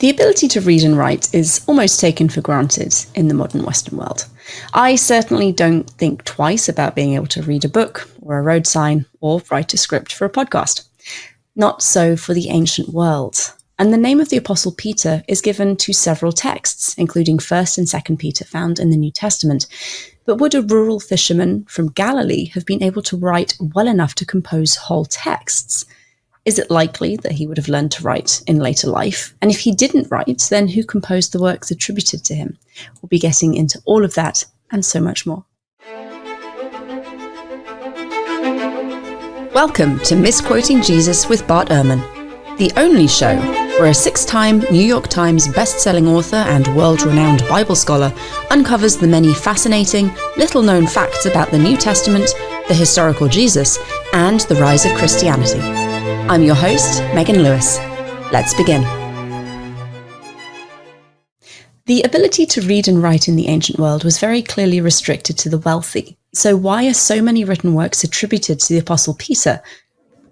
The ability to read and write is almost taken for granted in the modern Western world. I certainly don't think twice about being able to read a book or a road sign or write a script for a podcast. Not so for the ancient world. And the name of the Apostle Peter is given to several texts, including 1st and 2nd Peter found in the New Testament. But would a rural fisherman from Galilee have been able to write well enough to compose whole texts? Is it likely that he would have learned to write in later life? And if he didn't write, then who composed the works attributed to him? We'll be getting into all of that and so much more. Welcome to Misquoting Jesus with Bart Ehrman, the only show where a 6-time New York Times best-selling author and world-renowned Bible scholar uncovers the many fascinating, little-known facts about the New Testament, the historical Jesus, and the rise of Christianity. I'm your host, Megan Lewis. Let's begin. The ability to read and write in the ancient world was very clearly restricted to the wealthy. So why are so many written works attributed to the Apostle Peter?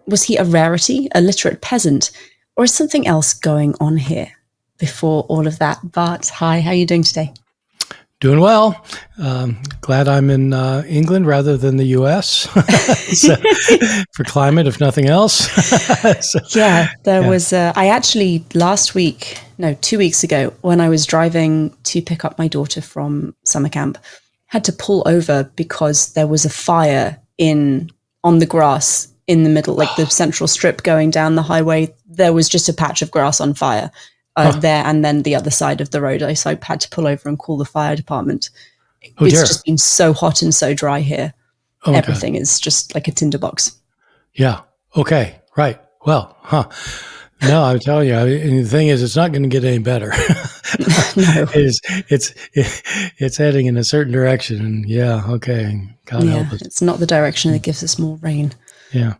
Was he a rarity, a literate peasant, or is something else going on here? Before all of that, Bart, hi, how are you doing today? Doing well. Glad I'm in England rather than the U.S. So, for climate, if nothing else. I actually 2 weeks ago, when I was driving to pick up my daughter from summer camp, had to pull over because there was a fire on the grass in the middle, like the central strip going down the highway. There was just a patch of grass on fire. There and then the other side of the road. So I had to pull over and call the fire department. It's just been so hot and so dry here. Everything is just like a tinderbox. Yeah. Okay. Right. Well, No, I'm telling you, and the thing is, it's not going to get any better. No. It's heading in a certain direction. And God help us. It's not the direction that gives us more rain. Yeah.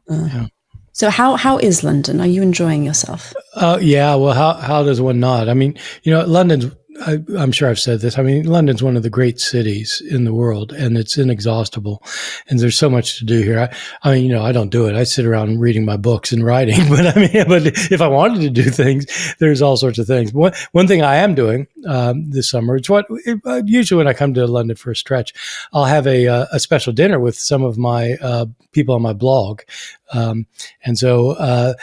So how is London? Are you enjoying yourself? Well, how does one not? I mean, London's, I'm sure I've said this. I mean, London's one of the great cities in the world, and it's inexhaustible. And there's so much to do here. I mean, I don't do it. I sit around reading my books and writing. But if I wanted to do things, there's all sorts of things. One thing I am doing this summer, usually when I come to London for a stretch, I'll have a special dinner with some of my people on my blog. And so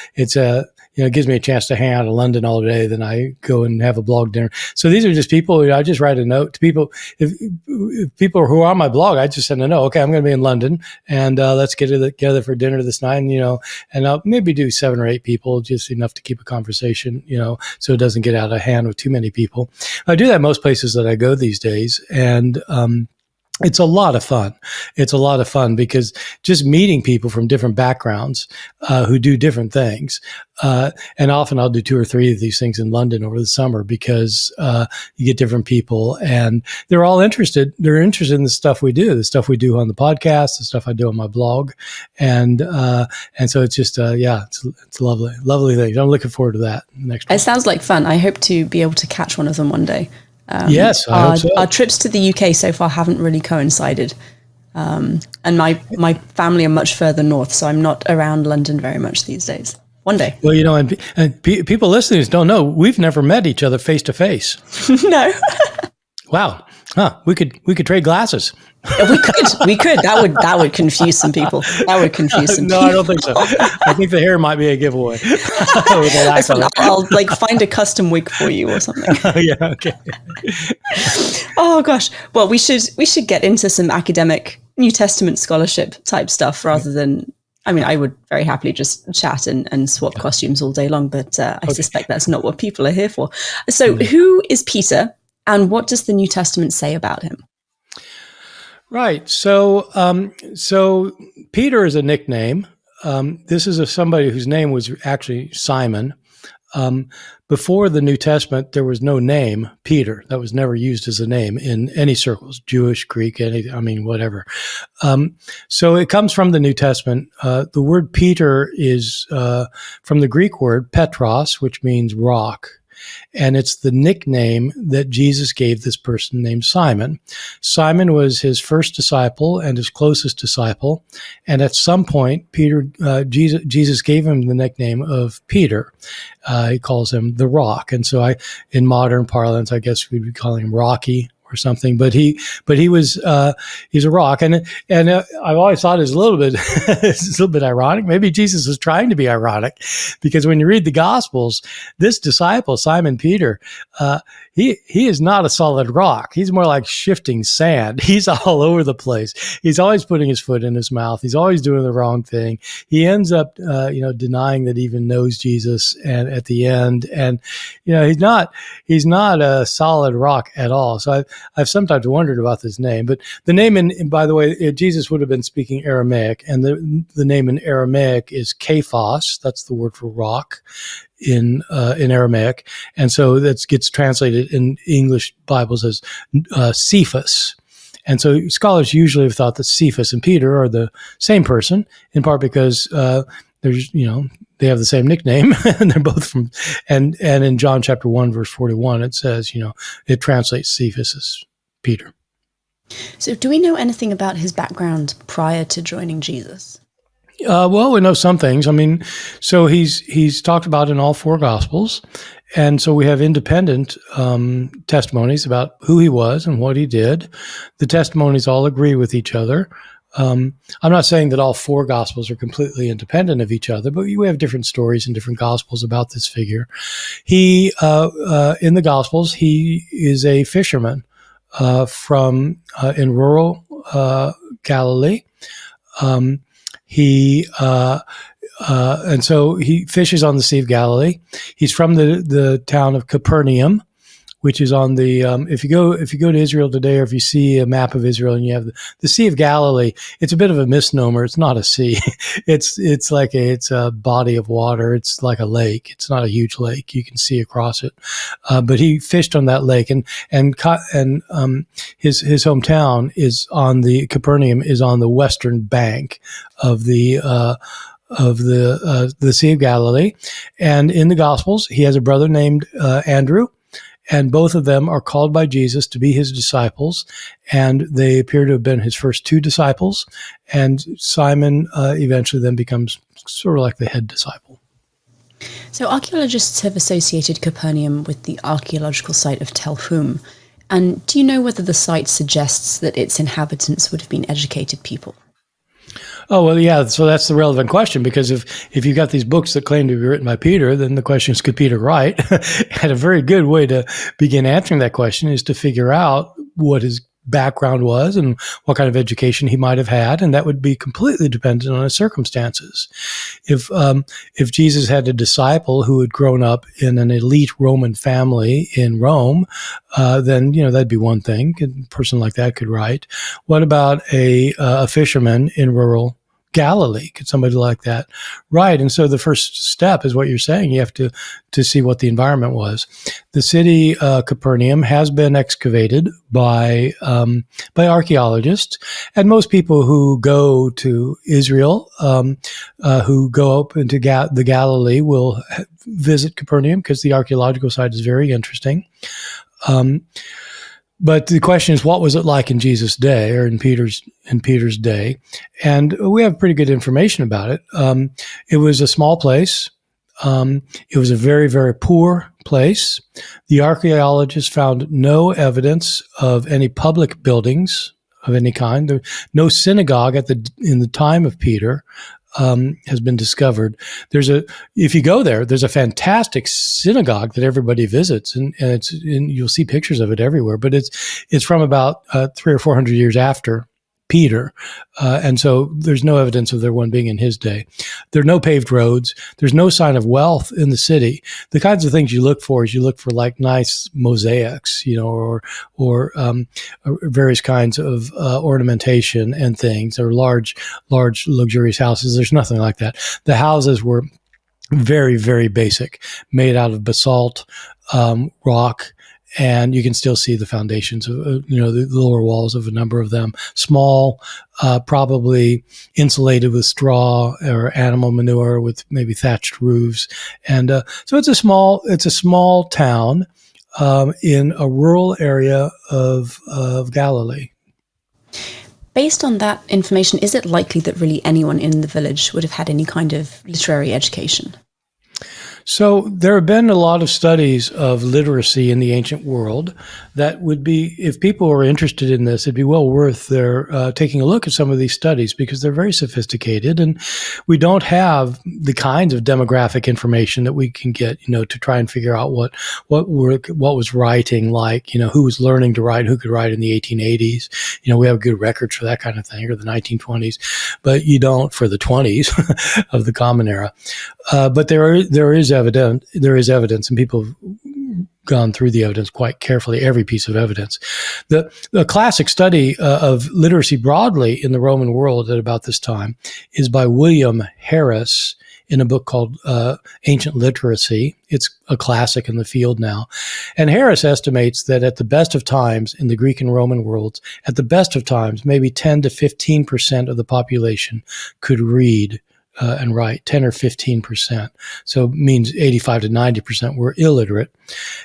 it gives me a chance to hang out in London all day. Then I go and have a blog dinner. So these are just people. I just write a note to people. If people who are on my blog, I just send a note. Okay, I'm going to be in London, and let's get together for dinner this night. And I'll maybe do 7 or 8 people, just enough to keep a conversation. So it doesn't get out of hand with too many people. I do that most places that I go these days, and it's a lot of fun. It's a lot of fun because just meeting people from different backgrounds who do different things. And often I'll do 2 or 3 of these things in London over the summer because you get different people and they're all interested. They're interested in the stuff we do on the podcast, the stuff I do on my blog. And so it's just, it's lovely, lovely things. I'm looking forward to that next month. It sounds like fun. I hope to be able to catch one of them one day. Yes, I hope so. Our trips to the UK so far haven't really coincided. And my family are much further north, so I'm not around London very much these days. One day. Well, and people listening don't know, we've never met each other face to face. No. Wow. We could trade glasses. We could. That would confuse some people. No, I don't think so. I think the hair might be a giveaway. I'll find a custom wig for you or something. Yeah. Okay. Oh gosh. Well, we should get into some academic New Testament scholarship type stuff rather than. I mean, I would very happily just chat and swap costumes all day long, but I suspect that's not what people are here for. So, who is Peter, and what does the New Testament say about him? Right. So Peter is a nickname. This is somebody whose name was actually Simon. Before the New Testament, there was no name Peter. That was never used as a name in any circles, Jewish, Greek, whatever. So it comes from the New Testament. The word Peter is from the Greek word Petros, which means rock. And it's the nickname that Jesus gave this person named Simon. Simon was his first disciple and his closest disciple. And at some point, Jesus gave him the nickname of Peter. He calls him the Rock. And so in modern parlance, I guess we'd be calling him Rocky or something, but he's a rock, and I've always thought it's a little bit ironic. Maybe Jesus was trying to be ironic, because when you read the Gospels, this disciple Simon Peter, he is not a solid rock. He's more like shifting sand. He's all over the place. He's always putting his foot in his mouth. He's always doing the wrong thing. He ends up denying that he even knows Jesus, and at the end, and he's not a solid rock at all. So I've sometimes wondered about this name, but the name by the way, Jesus would have been speaking Aramaic, and the name in Aramaic is Kephas. That's the word for rock in Aramaic. And so that gets translated in English Bibles as Cephas. And so scholars usually have thought that Cephas and Peter are the same person, in part because they have the same nickname, and they're both from, and in John chapter 1, verse 41, it says, it translates Cephas as Peter. So do we know anything about his background prior to joining Jesus? Well, we know some things. I mean, so he's talked about in all four Gospels. And so we have independent testimonies about who he was and what he did. The testimonies all agree with each other. I'm not saying that all four Gospels are completely independent of each other, but we have different stories in different Gospels about this figure. He, in the Gospels, he is a fisherman in rural Galilee. And so he fishes on the Sea of Galilee. He's from the town of Capernaum, which is on the if you go to Israel today, or if you see a map of Israel and you have the Sea of Galilee, it's a bit of a misnomer. It's not a sea. It's a body of water. It's like a lake. It's not a huge lake. You can see across it. But he fished on that lake, and his hometown is on the Capernaum is on the western bank of the Sea of Galilee. And in the Gospels, he has a brother named Andrew. And both of them are called by Jesus to be his disciples, and they appear to have been his first two disciples. And Simon eventually then becomes sort of like the head disciple. So archaeologists have associated Capernaum with the archaeological site of Tel Hum. And do you know whether the site suggests that its inhabitants would have been educated people? Oh, well, yeah. So that's the relevant question, because if you've got these books that claim to be written by Peter, then the question is, could Peter write? And a very good way to begin answering that question is to figure out what his background was and what kind of education he might have had. And that would be completely dependent on his circumstances. If Jesus had a disciple who had grown up in an elite Roman family in Rome, then, that'd be one thing. A person like that could write. What about a fisherman in rural Galilee? Could somebody like that write? And so the first step is what you're saying. You have to see what the environment was. The city Capernaum has been excavated by archaeologists, and most people who go to Israel, who go up into the Galilee, will visit Capernaum because the archaeological site is very interesting. But the question is, what was it like in Jesus' day, or in Peter's day? And we have pretty good information about it. It was a small place. It was a very, very poor place. The archaeologists found no evidence of any public buildings of any kind. There, no synagogue in the time of Peter has been discovered. If you go there, there's a fantastic synagogue that everybody visits, and you'll see pictures of it everywhere. But it's from about 300 or 400 years after Peter, and so there's no evidence of there one being in his day. There are no paved roads. There's no sign of wealth in the city. The kinds of things you look for like nice mosaics, or various kinds of ornamentation and things, or large luxurious houses. There's nothing like that. The houses were very, very basic, made out of basalt, rock, and you can still see the foundations of, the lower walls of a number of them. Small, probably insulated with straw or animal manure with maybe thatched roofs. And so it's a small town in a rural area of Galilee. Based on that information, is it likely that really anyone in the village would have had any kind of literary education? So there have been a lot of studies of literacy in the ancient world that would be, if people are interested in this, it'd be well worth their taking a look at some of these studies, because they're very sophisticated, and we don't have the kinds of demographic information that we can get, to try and figure out what was writing like, who was learning to write, who could write in the 1880s. We have good records for that kind of thing, or the 1920s, but you don't for the 20s of the Common Era. But there is evidence, and people have gone through the evidence quite carefully, every piece of evidence. The classic study of literacy broadly in the Roman world at about this time is by William Harris in a book called Ancient Literacy. It's a classic in the field now. And Harris estimates that at the best of times in the Greek and Roman worlds, at the best of times, maybe 10 to 15% of the population could read and write, 10 or 15%. So it means 85 to 90% were illiterate.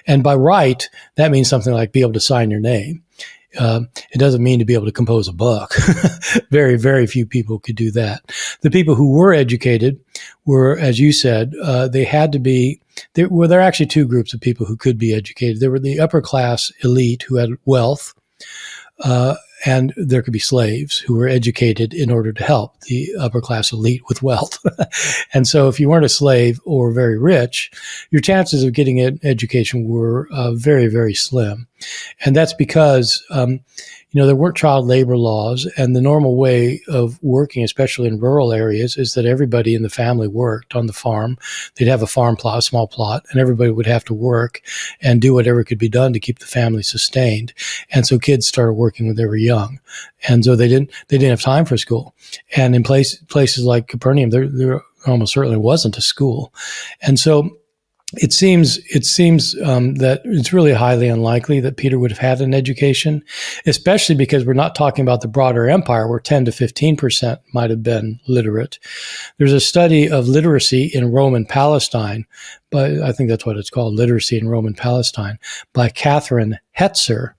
And by write, that means something like be able to sign your name. It doesn't mean to be able to compose a book. Very, very few people could do that. The people who were educated were, as you said, they had to be, there are actually two groups of people who could be educated. There were the upper class elite who had wealth, and there could be slaves who were educated in order to help the upper class elite with wealth. And so if you weren't a slave or very rich, your chances of getting an education were very, very slim. And that's because, there weren't child labor laws, and the normal way of working, especially in rural areas, is that everybody in the family worked on the farm. They'd have a farm plot, a small plot, and everybody would have to work and do whatever could be done to keep the family sustained. And so kids started working when they were young, and so they didn't have time for school. And in places like Capernaum, there almost certainly wasn't a school, and so it seems that it's really highly unlikely that Peter would have had an education, especially because we're not talking about the broader empire where 10 to 15% might have been literate. There's a study of literacy in Roman Palestine, but I think that's what it's called, Literacy in Roman Palestine, by Catherine Hetzer,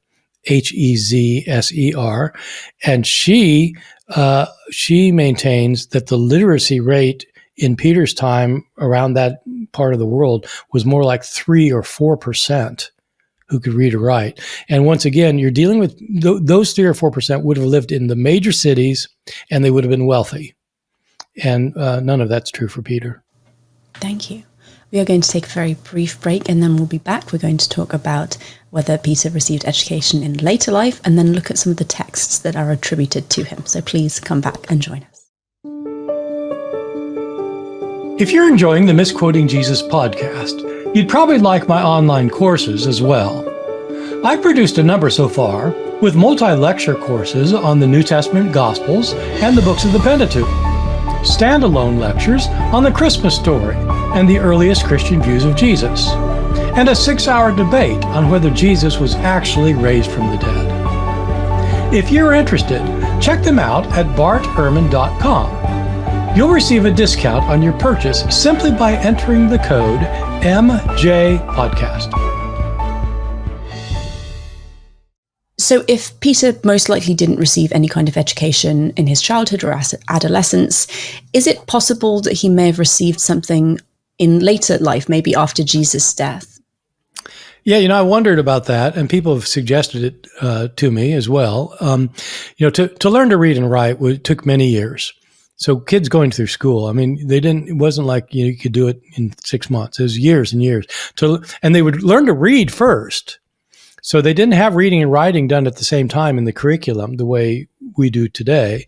Hezser, and she maintains that the literacy rate in Peter's time around that part of the world was more like 3 or 4% who could read or write. And once again, you're dealing with those 3 or 4% would have lived in the major cities, and they would have been wealthy. And none of that's true for Peter. Thank you. We are going to take a very brief break, and then we'll be back. We're going to talk about whether Peter received education in later life, and then look at some of the texts that are attributed to him. So please come back and join us. If you're enjoying the Misquoting Jesus podcast, you'd probably like my online courses as well. I've produced a number so far, with multi-lecture courses on the New Testament Gospels and the books of the Pentateuch, standalone lectures on the Christmas story and the earliest Christian views of Jesus, and a 6-hour debate on whether Jesus was actually raised from the dead. If you're interested, check them out at bartehrman.com. You'll receive a discount on your purchase simply by entering the code MJPodcast. So if Peter most likely didn't receive any kind of education in his childhood or adolescence, is it possible that he may have received something in later life, maybe after Jesus' death? Yeah, I wondered about that, and people have suggested it to me as well. To learn to read and write took many years. So kids going through school, it wasn't like you could do it in 6 months. It was years and years. And they would learn to read first. So they didn't have reading and writing done at the same time in the curriculum the way we do today.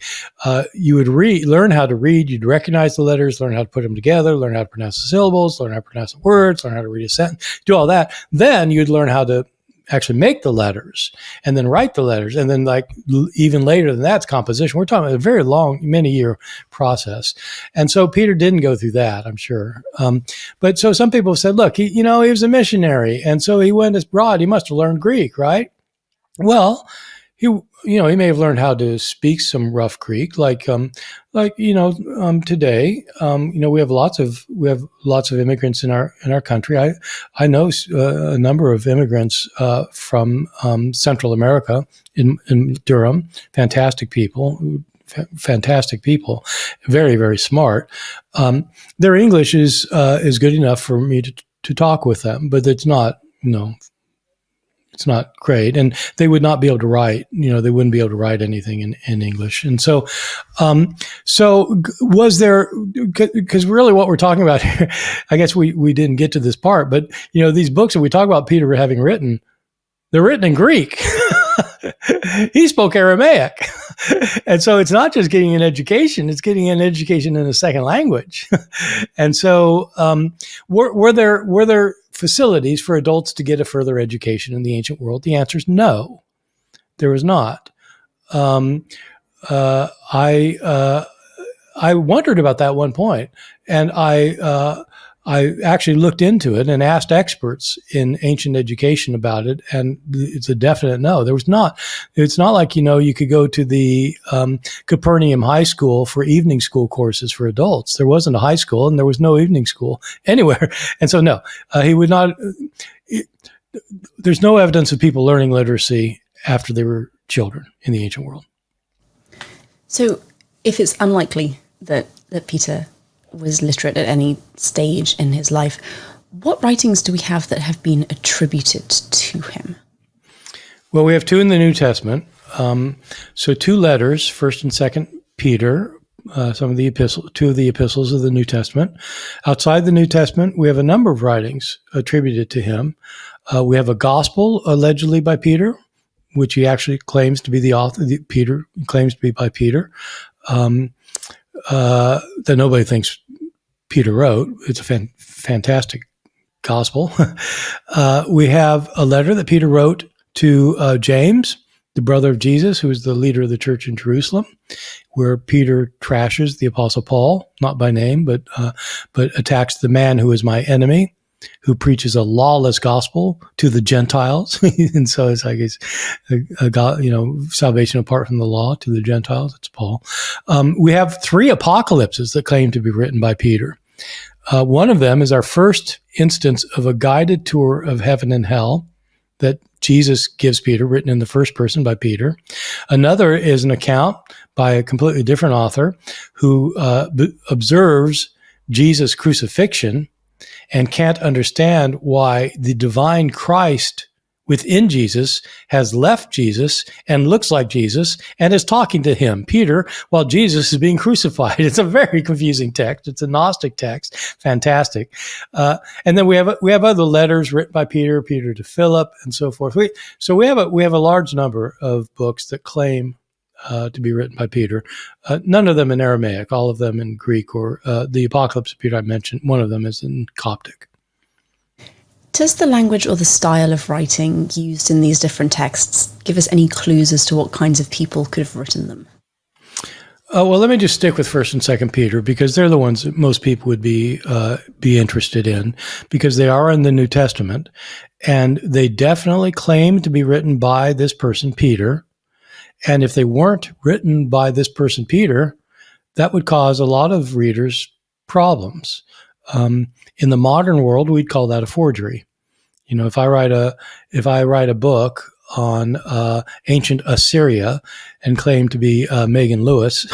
You would learn how to read, you'd recognize the letters, learn how to put them together, learn how to pronounce the syllables, learn how to pronounce the words, learn how to read a sentence, do all that. Then you'd learn how to actually make the letters and then write the letters. And then like even later than that's composition. We're talking about a very long, many year process. And so Peter didn't go through that, I'm sure. But so some people have said, look, he was a missionary. And so he went abroad. He must have learned Greek, right? Well, he may have learned how to speak some rough Greek, today. We have lots of immigrants in our country. I know a number of immigrants from Central America in Durham. Fantastic people, very, very smart. Their English is good enough for me to talk with them, but it's not it's not great, and they would not be able to write. They wouldn't be able to write anything in English. And so was there? Because really, what we're talking about here, I guess we didn't get to this part, but these books that we talk about Peter having written, they're written in Greek. He spoke Aramaic, and so it's not just getting an education; it's getting an education in a second language. And so, were there facilities for adults to get a further education in the ancient world? The answer is no, there was not. I wondered about that one point, and I actually looked into it and asked experts in ancient education about it, and it's a definite no. There was not. It's not like you could go to the Capernaum High School for evening school courses for adults. There wasn't a high school, and there was no evening school anywhere. And so, no, he would not. There's no evidence of people learning literacy after they were children in the ancient world. So, if it's unlikely that Peter was literate at any stage in his life, what writings do we have that have been attributed to him? Well, we have two in the New Testament. So 2 letters, 1st and 2nd Peter, two of the epistles of the New Testament. Outside the New Testament, we have a number of writings attributed to him. We have a gospel allegedly by Peter, which he actually claims to be the author. Peter claims to be by Peter. That nobody thinks Peter wrote. It's a fantastic gospel. We have a letter that Peter wrote to James, the brother of Jesus, who was the leader of the church in Jerusalem, where Peter trashes the Apostle Paul, not by name, but attacks the man who is my enemy, who preaches a lawless gospel to the Gentiles. And so it's like salvation apart from the law to the Gentiles. It's Paul. We have 3 apocalypses that claim to be written by Peter. One of them is our first instance of a guided tour of heaven and hell that Jesus gives Peter, written in the first person by Peter. Another is an account by a completely different author who observes Jesus' crucifixion and can't understand why the divine Christ within Jesus has left Jesus and looks like Jesus and is talking to him, Peter, while Jesus is being crucified. It's a very confusing text. It's a Gnostic text. Fantastic. And then we have other letters written by Peter to Philip, and so forth. So we have a large number of books that claim to be written by Peter. None of them in Aramaic, all of them in Greek, or the Apocalypse of Peter I mentioned, one of them is in Coptic. Does the language or the style of writing used in these different texts give us any clues as to what kinds of people could have written them? Well, let me just stick with 1st and 2nd Peter, because they're the ones that most people would be interested in, because they are in the New Testament, and they definitely claim to be written by this person, Peter. And if they weren't written by this person, Peter, that would cause a lot of readers problems. In the modern world, we'd call that a forgery. If I write a book on ancient Assyria and claim to be Megan Lewis,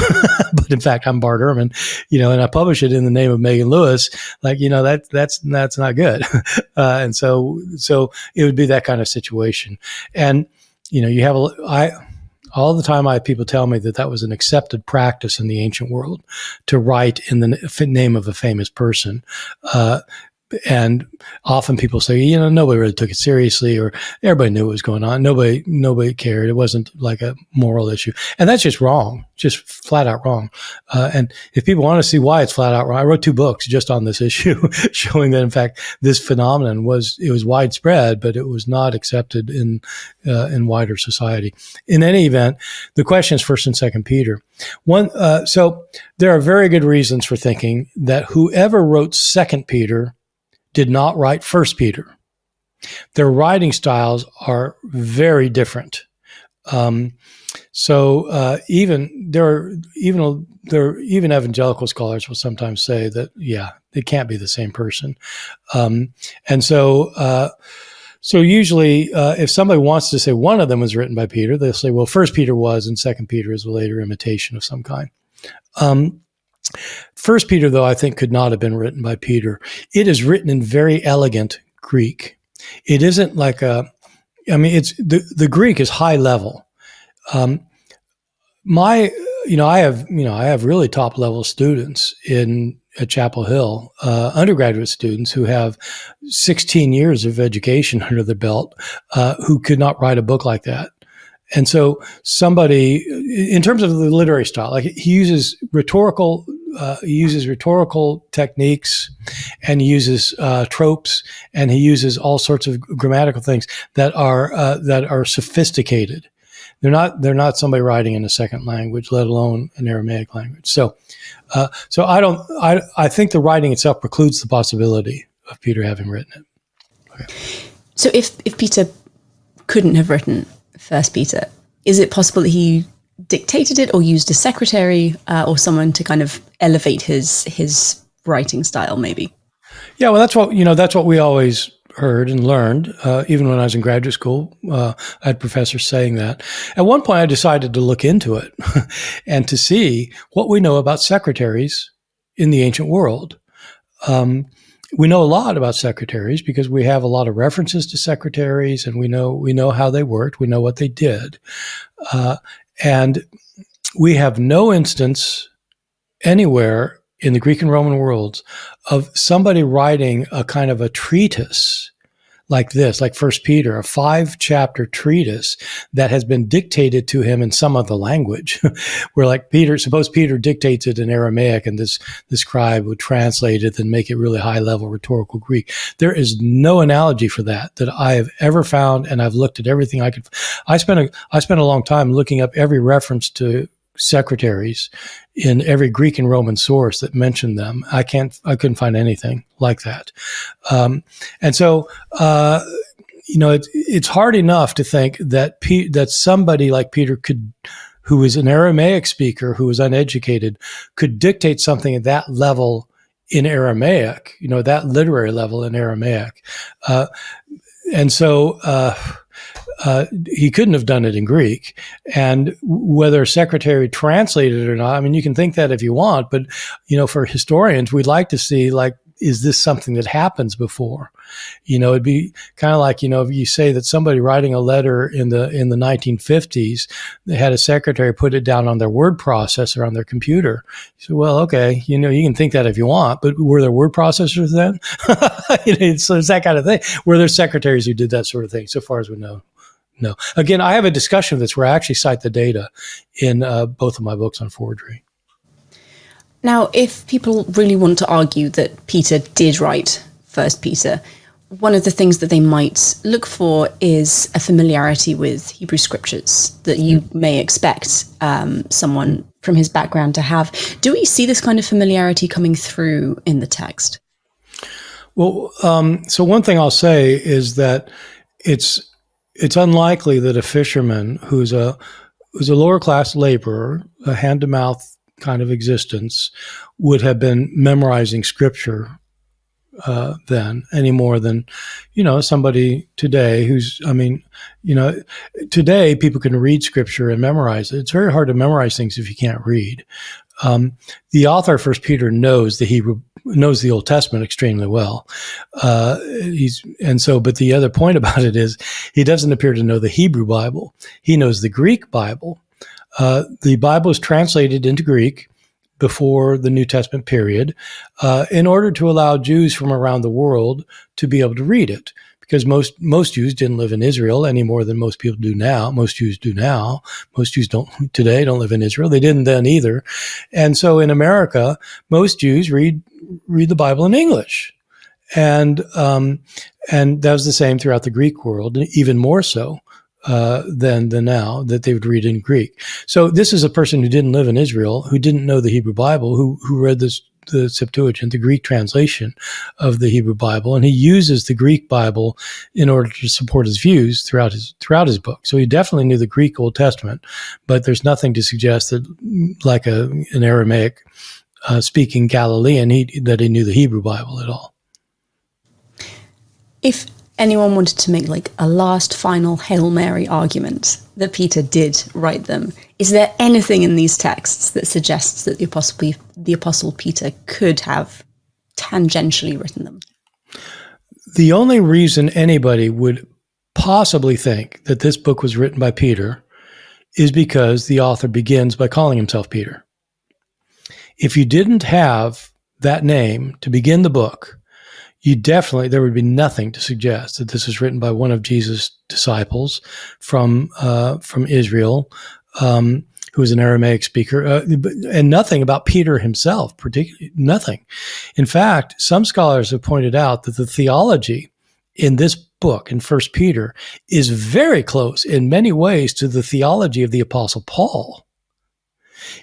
but in fact I'm Bart Ehrman, and I publish it in the name of Megan Lewis, that's not good. And so it would be that kind of situation. And you have all the time people tell me that was an accepted practice in the ancient world to write in the name of a famous person. and often people say, nobody really took it seriously, or everybody knew what was going on. Nobody cared. It wasn't like a moral issue. And that's just wrong, just flat out wrong. And if people want to see why it's flat out wrong, I wrote 2 books just on this issue, showing that in fact, this phenomenon was widespread, but it was not accepted in wider society. In any event, the question is 1st and 2nd Peter. So there are very good reasons for thinking that whoever wrote 2nd Peter did not write 1st Peter. Their writing styles are very different. So even evangelical scholars will sometimes say that, it can't be the same person. And so usually if somebody wants to say one of them was written by Peter, they'll say, well, 1st Peter was, and 2nd Peter is a later imitation of some kind. 1st Peter, though, I think could not have been written by Peter. It is written in very elegant Greek. It isn't like the Greek is high level. I have really top level students at Chapel Hill, undergraduate students who have 16 years of education under their belt, who could not write a book like that. And so somebody, in terms of the literary style, like he uses rhetorical techniques, and he uses tropes, and he uses all sorts of grammatical things that are sophisticated. They're not somebody writing in a second language, let alone an Aramaic language. So I think the writing itself precludes the possibility of Peter having written it. Okay. So if Peter couldn't have written 1st Peter, is it possible that he dictated it or used a secretary or someone to kind of elevate his writing style, maybe? Yeah, well, that's what we always heard and learned. Even when I was in graduate school, I had professors saying that. At one point, I decided to look into it and to see what we know about secretaries in the ancient world. We know a lot about secretaries because we have a lot of references to secretaries, and we know how they worked. We know what they did. And we have no instance anywhere in the Greek and Roman worlds of somebody writing a kind of a treatise like this, like 1 Peter, a 5-chapter treatise that has been dictated to him in some other language. Where like suppose Peter dictates it in Aramaic, and this scribe would translate it and make it really high-level rhetorical Greek. There is no analogy for that I have ever found, and I've looked at everything I could. I spent a long time looking up every reference to secretaries in every Greek and Roman source that mentioned them. I couldn't find anything like that. And so, it's hard enough to think that somebody like Peter who was an Aramaic speaker, who was uneducated, could dictate something at that level in Aramaic, that literary level in Aramaic. And so, he couldn't have done it in Greek. And whether a secretary translated it or not, I mean, you can think that if you want, but, for historians, we'd like to see, is this something that happens before? It'd be kind of like, if you say that somebody writing a letter in the 1950s, they had a secretary put it down on their word processor on their computer. You say, well, okay, you can think that if you want, but were there word processors then? So it's that kind of thing. Were there secretaries who did that sort of thing? So far as we know, no. Again, I have a discussion of this where I actually cite the data in both of my books on forgery. Now, if people really want to argue that Peter did write 1st Peter, one of the things that they might look for is a familiarity with Hebrew scriptures that you may expect someone from his background to have. Do we see this kind of familiarity coming through in the text? Well, so one thing I'll say is that it's unlikely that a fisherman who's a lower class laborer, a hand to mouth kind of existence, would have been memorizing scripture then any more than, somebody today today people can read scripture and memorize it. It's very hard to memorize things if you can't read. The author of 1 Peter knows the Old Testament extremely well. But the other point about it is he doesn't appear to know the Hebrew Bible. He knows the Greek Bible. The Bible is translated into Greek before the New Testament period, in order to allow Jews from around the world to be able to read it. Because most Jews didn't live in Israel any more than most people do now. Most Jews do now. Most Jews don't live in Israel. They didn't then either. And so in America, most Jews read the Bible in English. And that was the same throughout the Greek world, even more so than now, that they would read in Greek. So this is a person who didn't live in Israel, who didn't know the Hebrew Bible, who read the Septuagint, the Greek translation of the Hebrew Bible, and he uses the Greek Bible in order to support his views throughout his book. So he definitely knew the Greek Old Testament, but there's nothing to suggest that, like an Aramaic speaking Galilean, that he knew the Hebrew Bible at all. If anyone wanted to make like a last final Hail Mary argument that Peter did write them, is there anything in these texts that suggests that the Apostle Peter could have tangentially written them? The only reason anybody would possibly think that this book was written by Peter is because the author begins by calling himself Peter. If you didn't have that name to begin the book, there would be nothing to suggest that this was written by one of Jesus' disciples from Israel, who was an Aramaic speaker, and nothing about Peter himself, particularly nothing. In fact, some scholars have pointed out that the theology in this book, in 1 Peter, is very close in many ways to the theology of the Apostle Paul.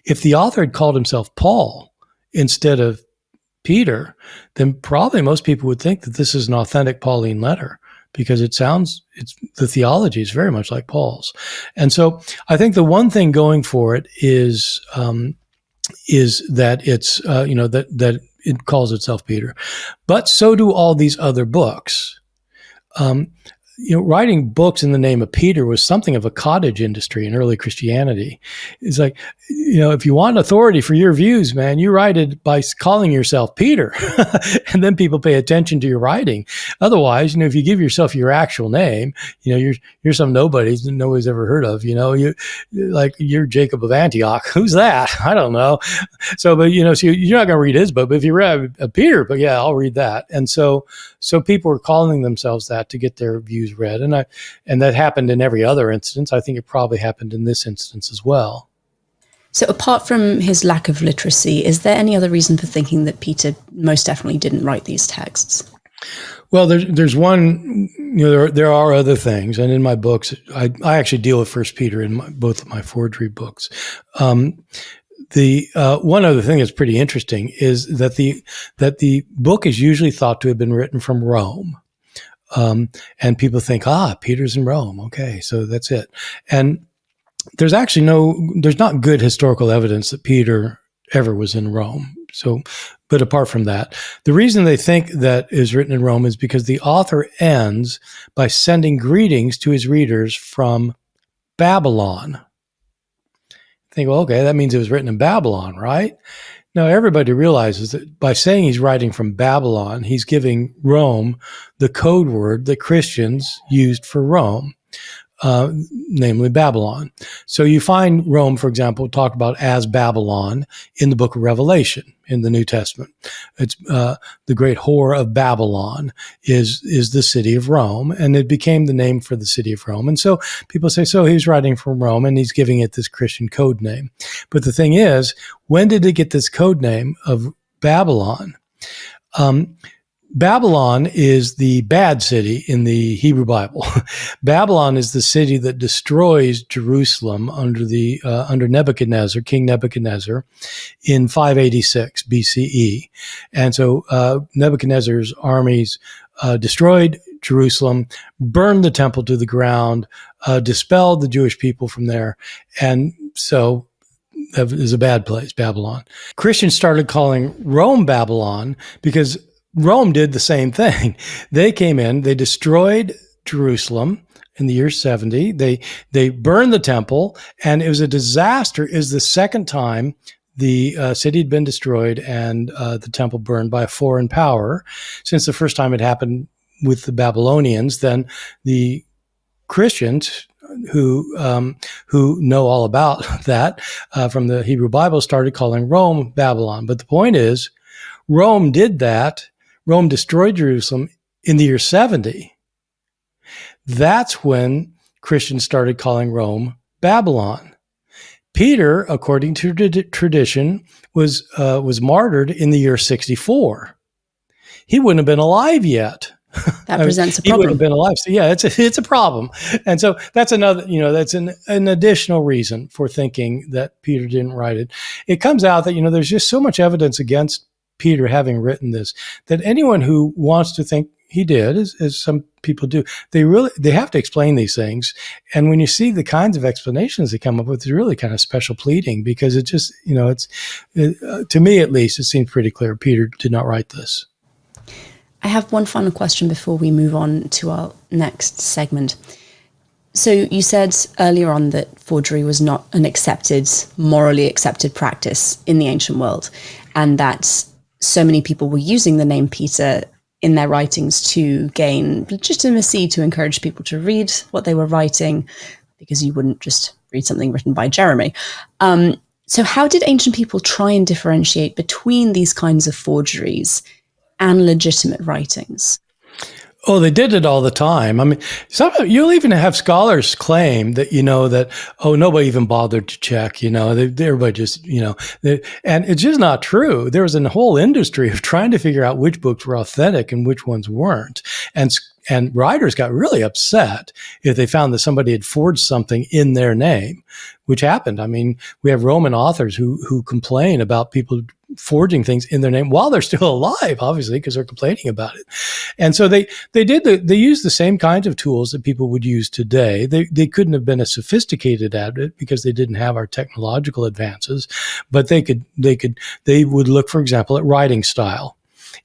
If the author had called himself Paul instead of Peter, then probably most people would think that this is an authentic Pauline letter, because the theology is very much like Paul's. And so I think the one thing going for it is that it's that it calls itself Peter, but so do all these other books. Writing books in the name of Peter was something of a cottage industry in early Christianity. It's like, if you want authority for your views, man, you write it by calling yourself Peter, and then people pay attention to your writing. Otherwise, if you give yourself your actual name, you're some nobody that nobody's ever heard of. You're Jacob of Antioch. Who's that? I don't know. So, but so you're not going to read his book. But if you read Peter, but yeah, I'll read that. And so people are calling themselves that to get their views read, and that happened in every other instance. I think it probably happened in this instance as well. So apart from his lack of literacy, is there any other reason for thinking that Peter most definitely didn't write these texts? Well, there's one, there are other things. And in my books, I actually deal with 1 Peter in both of my forgery books. The one other thing that's pretty interesting is that the book is usually thought to have been written from Rome. And people think, Peter's in Rome. Okay, so that's it. And there's not good historical evidence that Peter ever was in Rome. So, but apart from that, the reason they think that is written in Rome is because the author ends by sending greetings to his readers from Babylon. Think, well, okay, that means it was written in Babylon, right? Now, everybody realizes that by saying he's writing from Babylon, he's giving Rome the code word that Christians used for Rome, namely Babylon. So you find Rome, for example, talked about as Babylon in the book of Revelation in the New Testament. It's the great whore of Babylon is the city of Rome, and it became the name for the city of Rome. And so people say, so he's writing from Rome, and he's giving it this Christian code name. But the thing is, when did it get this code name of Babylon? Babylon is the bad city in the Hebrew Bible. Babylon is the city that destroys Jerusalem under Nebuchadnezzar, King Nebuchadnezzar, in 586 BCE. And so Nebuchadnezzar's armies destroyed Jerusalem, burned the temple to the ground, dispelled the Jewish people from there. And so that is a bad place, Babylon. Christians started calling Rome Babylon because Rome did the same thing. They came in, they destroyed Jerusalem in the year 70. They burned the temple, and it was a disaster. It was the second time the city had been destroyed and the temple burned by a foreign power. Since the first time it happened with the Babylonians, then the Christians who know all about that from the Hebrew Bible started calling Rome Babylon. But the point is, Rome did that. Rome destroyed Jerusalem in the year 70. That's when Christians started calling Rome Babylon. Peter, according to tradition, was martyred in the year 64. He wouldn't have been alive yet. That presents a He problem. wouldn't have been alive. So yeah, it's a problem. And so that's another, that's an additional reason for thinking that Peter didn't write it. It comes out that, there's just so much evidence against Peter having written this, that anyone who wants to think he did, as some people do, they have to explain these things. And when you see the kinds of explanations they come up with, it's really kind of special pleading, because it just, to me at least, it seems pretty clear Peter did not write this. I have one final question before we move on to our next segment. So you said earlier on that forgery was not an morally accepted practice in the ancient world, and that so many people were using the name Peter in their writings to gain legitimacy, to encourage people to read what they were writing, because you wouldn't just read something written by Jeremy. So how did ancient people try and differentiate between these kinds of forgeries and legitimate writings? Oh, they did it all the time. I mean, you'll even have scholars claim that, nobody even bothered to check, everybody just, and it's just not true. There was a whole industry of trying to figure out which books were authentic and which ones weren't. And writers got really upset if they found that somebody had forged something in their name, which happened. I mean, we have Roman authors who complain about people forging things in their name while they're still alive, obviously, because they're complaining about it. And so they used the same kinds of tools that people would use today. They couldn't have been as sophisticated at it because they didn't have our technological advances, but they would look, for example, at writing style.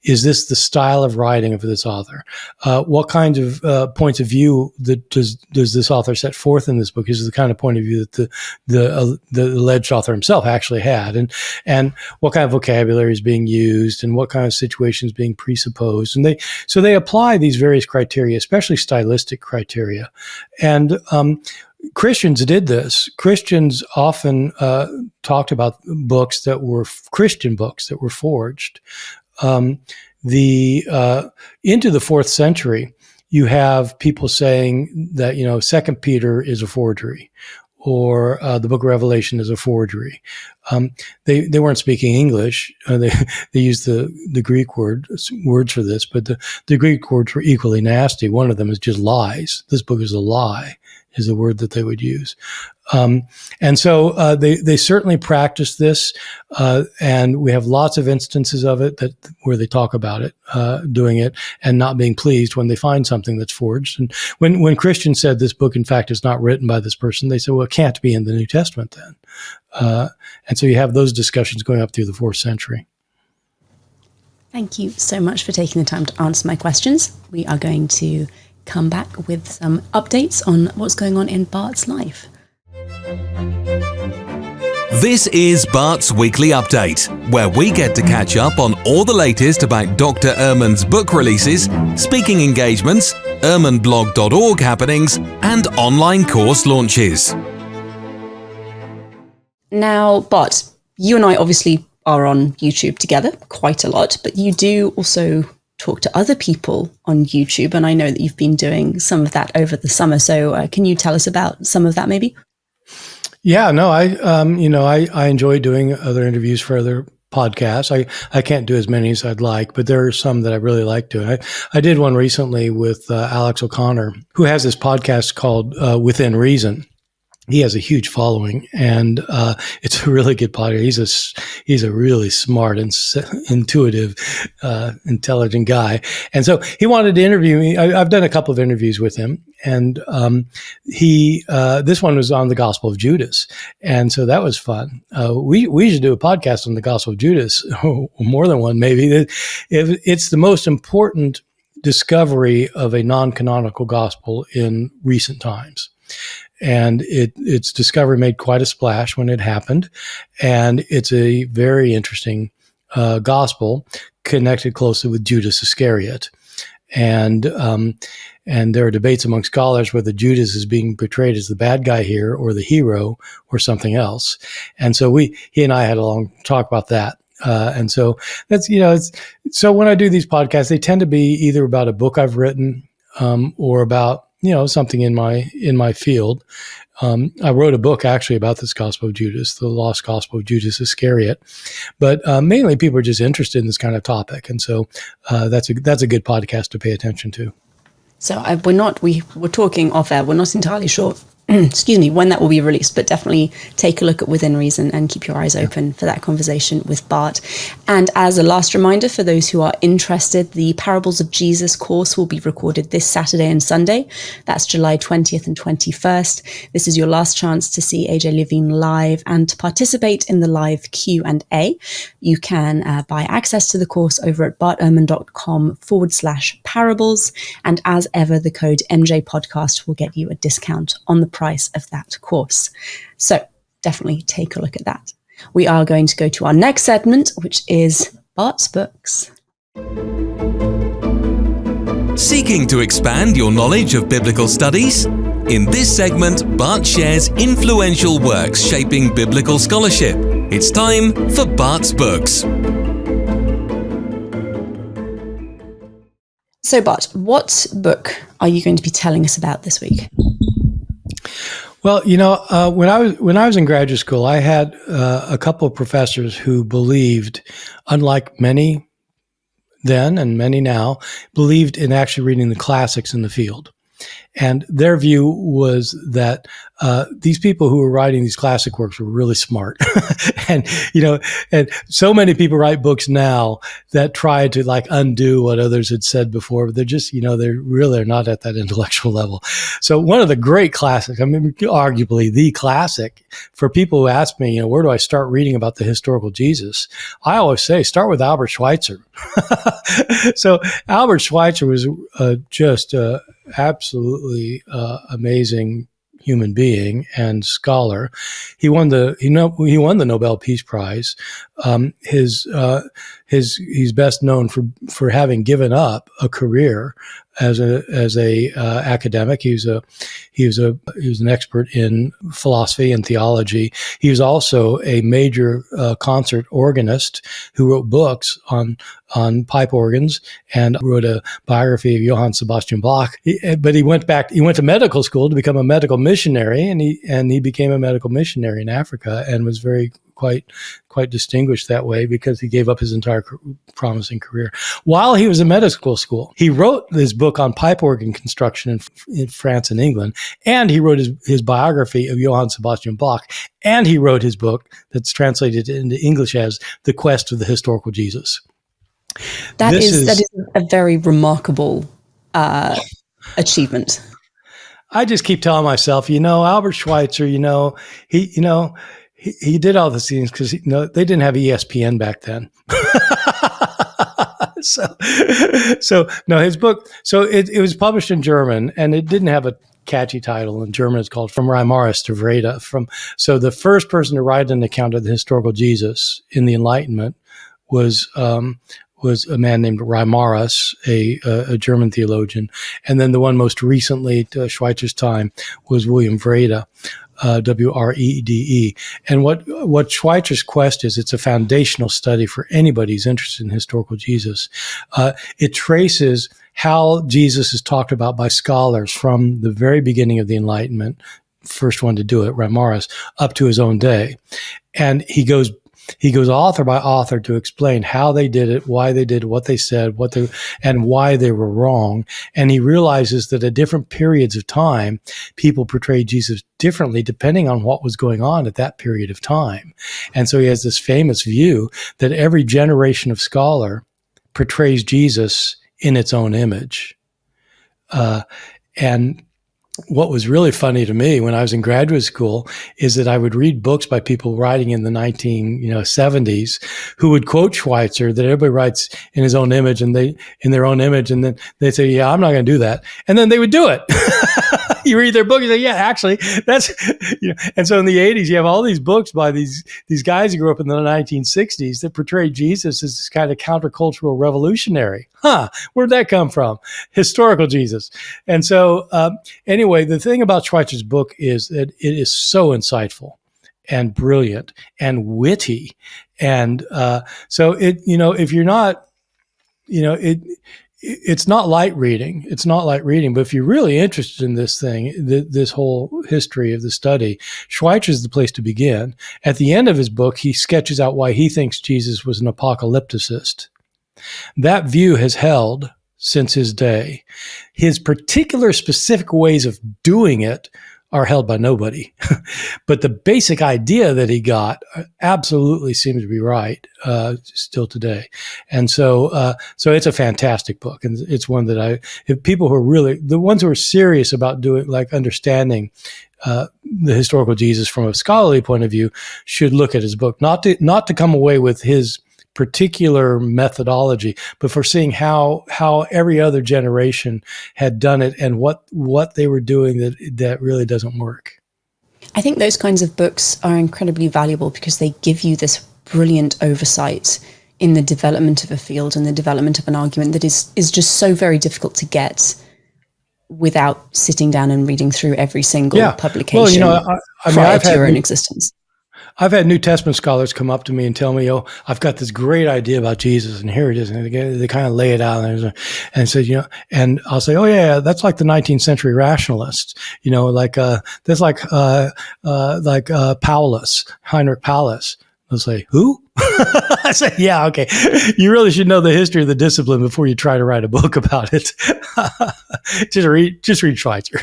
Is this the style of writing of this author? What kinds of points of view does this author set forth in this book? Is the kind of point of view that the alleged author himself actually had, and what kind of vocabulary is being used, and what kind of situations being presupposed, and they apply these various criteria, especially stylistic criteria, and Christians did this. Christians often talked about books that were Christian books that were forged. Into the 4th century, you have people saying that, 2 Peter is a forgery, or the book of Revelation is a forgery. They weren't speaking English. They used the Greek words for this, but the Greek words were equally nasty. One of them is just lies. This book is a lie, is the word that they would use. And so they certainly practice this, and we have lots of instances of it where they talk about it, doing it, and not being pleased when they find something that's forged. And when Christians said this book, in fact, is not written by this person, they said, well, it can't be in the New Testament then. And so you have those discussions going up through the 4th century. Thank you so much for taking the time to answer my questions. We are going to come back with some updates on what's going on in Bart's life. This is Bart's Weekly Update, where we get to catch up on all the latest about Dr. Ehrman's book releases, speaking engagements, ehrmanblog.org happenings, and online course launches. Now, Bart, you and I obviously are on YouTube together quite a lot, but you do also talk to other people on YouTube, and I know that you've been doing some of that over the summer. So can you tell us about some of that maybe? Yeah, no, I enjoy doing other interviews for other podcasts. I can't do as many as I'd like, but there are some that I really like doing. I did one recently with Alex O'Connor, who has this podcast called Within Reason. He has a huge following, and it's a really good podcast. He's a really smart and intuitive, intelligent guy. And so he wanted to interview me. I've done a couple of interviews with him, and this one was on the Gospel of Judas, and so that was fun. We should do a podcast on the Gospel of Judas, more than one maybe. It's the most important discovery of a non-canonical gospel in recent times. And its discovery made quite a splash when it happened. And it's a very interesting gospel connected closely with Judas Iscariot. and there are debates among scholars whether Judas is being portrayed as the bad guy here or the hero or something else. And so he and I had a long talk about that. And so that's, so when I do these podcasts, they tend to be either about a book I've written, or about, something in my field. I wrote a book actually about this Gospel of Judas, the lost Gospel of Judas Iscariot, but mainly people are just interested in this kind of topic. And so that's a good podcast to pay attention to. So we're talking off air. We're not entirely sure, excuse me, when that will be released, but definitely take a look at Within Reason and keep your eyes open for that conversation with Bart. And as a last reminder for those who are interested, the Parables of Jesus course will be recorded this Saturday and Sunday. That's July 20th and 21st. This is your last chance to see AJ Levine live and to participate in the live Q&A. You can buy access to the course over at bartehrman.com/parables. And as ever, the code MJPodcast will get you a discount on the price of that course. So definitely take a look at that. We are going to go to our next segment, which is Bart's Books. Seeking to expand your knowledge of biblical studies? In this segment, Bart shares influential works shaping biblical scholarship. It's time for Bart's Books. So Bart, what book are you going to be telling us about this week? Well, when I was in graduate school, I had a couple of professors who believed, unlike many then and many now, believed in actually reading the classics in the field. And their view was that these people who were writing these classic works were really smart. and so many people write books now that try to undo what others had said before, but they're just, they're really not at that intellectual level. So one of the great classics, arguably the classic for people who ask me, where do I start reading about the historical Jesus? I always say, start with Albert Schweitzer. So Albert Schweitzer was just absolutely amazing human being and scholar. He won the Nobel Peace Prize. He's best known for having given up a career as a academic. He was an expert in philosophy and theology. He was also a major concert organist who wrote books on pipe organs and wrote a biography of Johann Sebastian Bach. But he went to medical school to become a medical missionary, and he became a medical missionary in Africa and was quite distinguished that way because he gave up his entire promising career. While he was in medical school, he wrote this book on pipe organ construction in France and England, and he wrote his biography of Johann Sebastian Bach, and he wrote his book that's translated into English as The Quest of the Historical Jesus. That is a very remarkable achievement. I just keep telling myself, Albert Schweitzer, he did all these things because they didn't have ESPN back then. so no, his book. So it was published in German, and it didn't have a catchy title. In German, it's called From Reimarus to Wrede. So the first person to write an account of the historical Jesus in the Enlightenment was a man named Reimarus, a German theologian, and then the one most recently to Schweitzer's time was William Wrede. Wrede. And what Schweitzer's Quest is, it's a foundational study for anybody who's interested in historical Jesus. It traces how Jesus is talked about by scholars from the very beginning of the Enlightenment, first one to do it, Reimarus, up to his own day. And he goes author by author to explain how they did it, why they did what they said, and why they were wrong. And he realizes that at different periods of time, people portrayed Jesus differently depending on what was going on at that period of time. And so he has this famous view that every generation of scholar portrays Jesus in its own image. And what was really funny to me when I was in graduate school is that I would read books by people writing in the 1970s who would quote Schweitzer that everybody writes in his own image and in their own image. And then they'd say, yeah, I'm not going to do that. And then they would do it. You read their book, you say, yeah, actually, that's, And so in the 80s, you have all these books by these guys who grew up in the 1960s that portray Jesus as this kind of countercultural revolutionary. Where'd that come from? Historical Jesus. And so anyway, the thing about Schweitzer's book is that it is so insightful and brilliant and witty. And so if you're not, it's not light reading. It's not light reading. But if you're really interested in this thing, this whole history of the study, Schweitzer is the place to begin. At the end of his book, he sketches out why he thinks Jesus was an apocalypticist. That view has held since his day. His particular specific ways of doing it are held by nobody. But the basic idea that he got absolutely seems to be right still today. And so it's a fantastic book. And it's one that if people who are really, the ones who are serious about doing, like understanding the historical Jesus from a scholarly point of view, should look at his book, not to come away with his particular methodology, but for seeing how every other generation had done it and what they were doing that really doesn't work. I think those kinds of books are incredibly valuable because they give you this brilliant oversight in the development of a field and the development of an argument that is just so very difficult to get without sitting down and reading through every single publication prior to your own existence. I've had New Testament scholars come up to me and tell me, I've got this great idea about Jesus, and here it is. And they kind of lay it out and say, and I'll say, oh yeah, that's like the 19th century rationalists, that's like Paulus, Heinrich Paulus. They'll say, who? I say, yeah, okay. You really should know the history of the discipline before you try to write a book about it. Just read Schweitzer.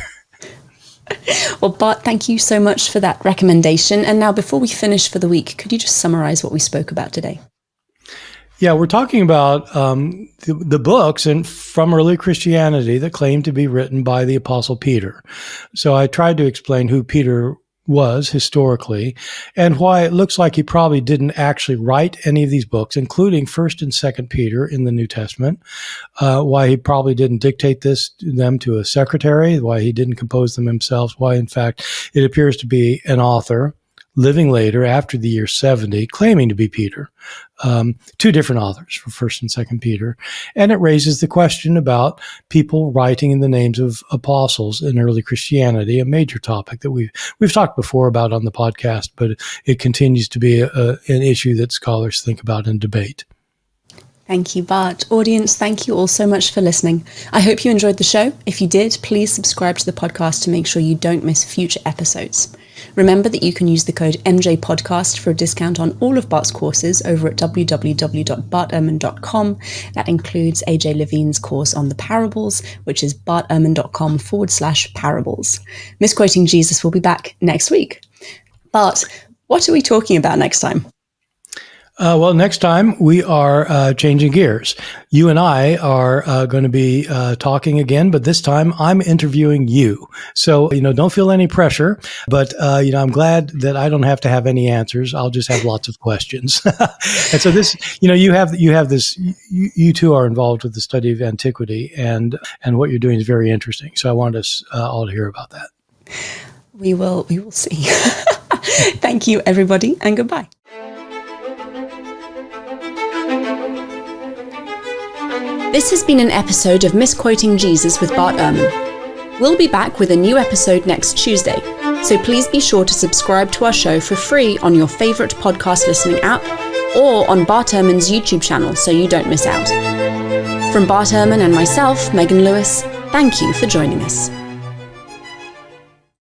Well, Bart, thank you so much for that recommendation. And now, before we finish for the week, could you just summarize what we spoke about today? Yeah, we're talking about the books from early Christianity that claim to be written by the Apostle Peter. So I tried to explain who Peter was historically and why it looks like he probably didn't actually write any of these books, including 1st and 2nd Peter in the New Testament, why he probably didn't dictate them to a secretary, why he didn't compose them himself, why in fact it appears to be an author living later after the year 70 claiming to be Peter. Two different authors for 1st and 2nd Peter. And it raises the question about people writing in the names of apostles in early Christianity, a major topic that we've talked before about on the podcast, but it continues to be an issue that scholars think about and debate. Thank you, Bart. Audience, thank you all so much for listening. I hope you enjoyed the show. If you did, please subscribe to the podcast to make sure you don't miss future episodes. Remember that you can use the code MJPodcast for a discount on all of Bart's courses over at www.bartehrman.com. That includes AJ Levine's course on the parables, which is bartehrman.com/parables. Misquoting Jesus will be back next week. Bart, what are we talking about next time? Well, next time we are changing gears. You and I are going to be talking again, but this time I'm interviewing you. So, don't feel any pressure, but, I'm glad that I don't have to have any answers. I'll just have lots of questions. And so this, you have this, you two are involved with the study of antiquity and what you're doing is very interesting. So I want us all to hear about that. We will see. Thank you, everybody, and goodbye. This has been an episode of Misquoting Jesus with Bart Ehrman. We'll be back with a new episode next Tuesday, so please be sure to subscribe to our show for free on your favourite podcast listening app or on Bart Ehrman's YouTube channel so you don't miss out. From Bart Ehrman and myself, Megan Lewis, thank you for joining us.